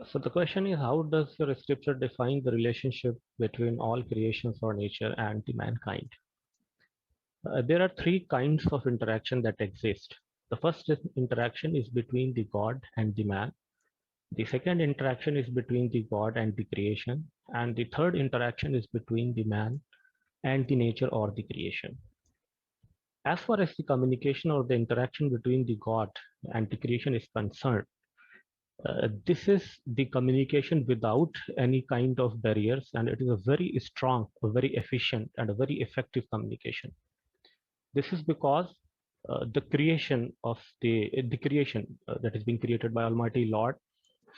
So the question is, how does your scripture define the relationship between all creations or nature and the mankind? There are three kinds of interaction that exist. The first interaction is between the God and the man. The second interaction is between the God and the creation. And the third interaction is between the man and the nature or the creation. As far as the communication or the interaction between the God and the creation is concerned, this is the communication without any kind of barriers, and it is a very strong, a very efficient, and a very effective communication. This is because the creation of the creation that is being created by Almighty Lord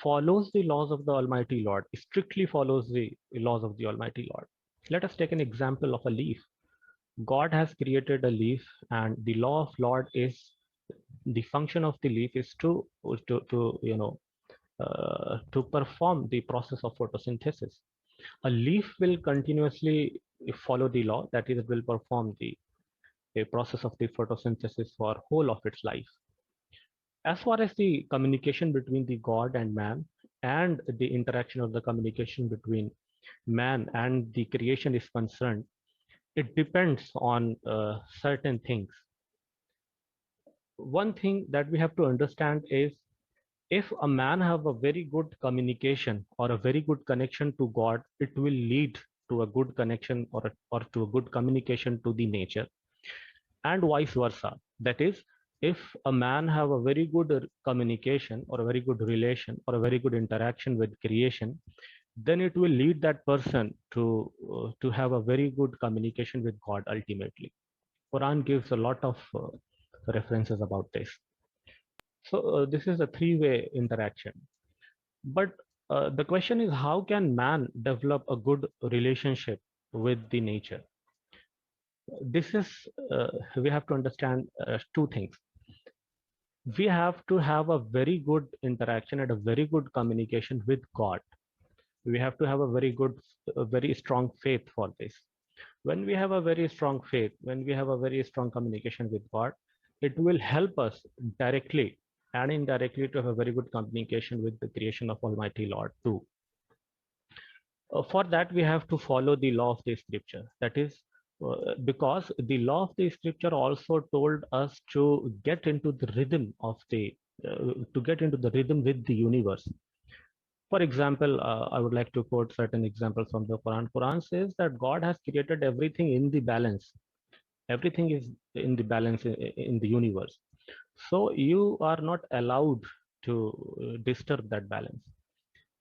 follows the laws of the Almighty Lord, strictly follows the laws of the Almighty Lord. Let us take an example of a leaf. God has created a leaf, and the law of Lord is the function of the leaf is to perform the process of photosynthesis. A leaf will continuously follow the law, that is, it will perform the a process of the photosynthesis for whole of its life. As far as the communication between the God and man, and the interaction of the communication between man and the creation is concerned, it depends on certain things. One thing that we have to understand is, if a man have a very good communication or a very good connection to God, it will lead to a good connection or to a good communication to the nature, and vice versa. That is, if a man have a very good communication or a very good relation or a very good interaction with creation, then it will lead that person to have a very good communication with God ultimately. Quran gives a lot of references about this. So this is a three-way interaction. But the question is, how can man develop a good relationship with the nature? This is, we have to understand two things. We have to have a very good interaction and a very good communication with God. We have to have a very good, a very strong faith for this. When we have a very strong faith, when we have a very strong communication with God, it will help us directly and indirectly to have a very good communication with the creation of Almighty Lord too. For that, we have to follow the law of the scripture. That is, because the law of the scripture also told us to get into the rhythm of to get into the rhythm with the universe. For example, I would like to quote certain examples from the Quran. Quran says that God has created everything in the balance. Everything is in the balance in the universe. So you are not allowed to disturb that balance.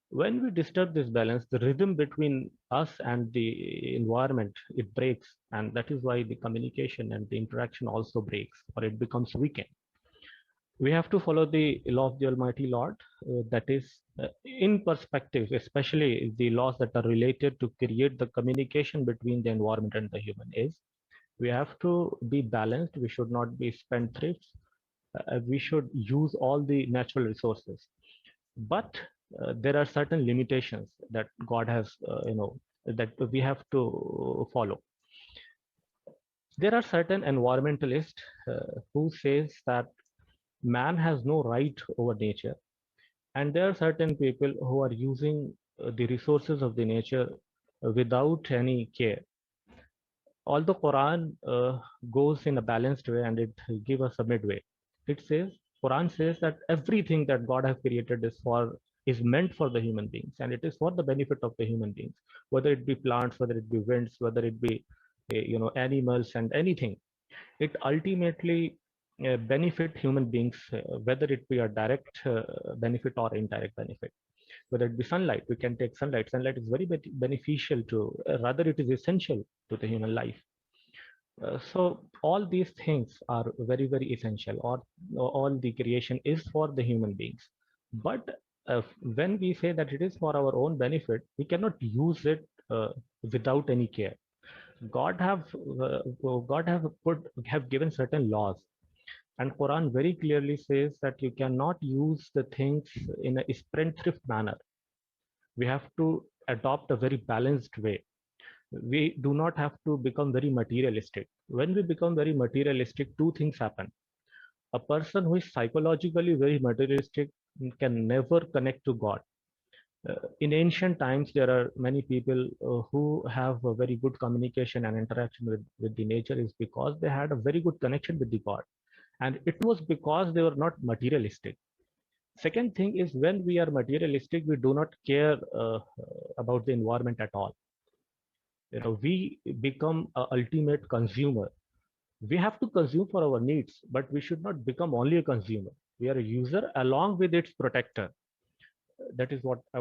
When we disturb this balance, the rhythm between us and the environment, it breaks, and that is why the communication and the interaction also breaks, or it becomes weakened. We have to follow the law of the Almighty Lord, that is, in perspective, especially the laws that are related to create the communication between the environment and the human is, we have to be balanced. We should not be spendthrifts. We should use all the natural resources. But there are certain limitations that God has, that we have to follow. There are certain environmentalists who says that man has no right over nature, and there are certain people who are using the resources of the nature without any care. Although Quran goes in a balanced way and it gives us a midway, it says, Quran says that everything that God has created is meant for the human beings, and it is for the benefit of the human beings, whether it be plants, whether it be winds, whether it be animals and anything. It ultimately benefit human beings, whether it be a direct benefit or indirect benefit. Whether it be sunlight, we can take sunlight. Sunlight is very beneficial to, rather it is essential to the human life. So all these things are very, very essential, or all the creation is for the human beings. But when we say that it is for our own benefit, we cannot use it without any care. God have given certain laws, and Quran very clearly says that you cannot use the things in a spendthrift manner. We have to adopt a very balanced way. We do not have to become very materialistic. When we become very materialistic, two things happen. A person who is psychologically very materialistic can never connect to God. In ancient times, there are many people who have a very good communication and interaction with the nature is because they had a very good connection with the God. And it was because they were not materialistic. Second thing is when we are materialistic, we do not care about the environment at all. We become a ultimate consumer. We have to consume for our needs, but we should not become only a consumer. We are a user along with its protector. That is what I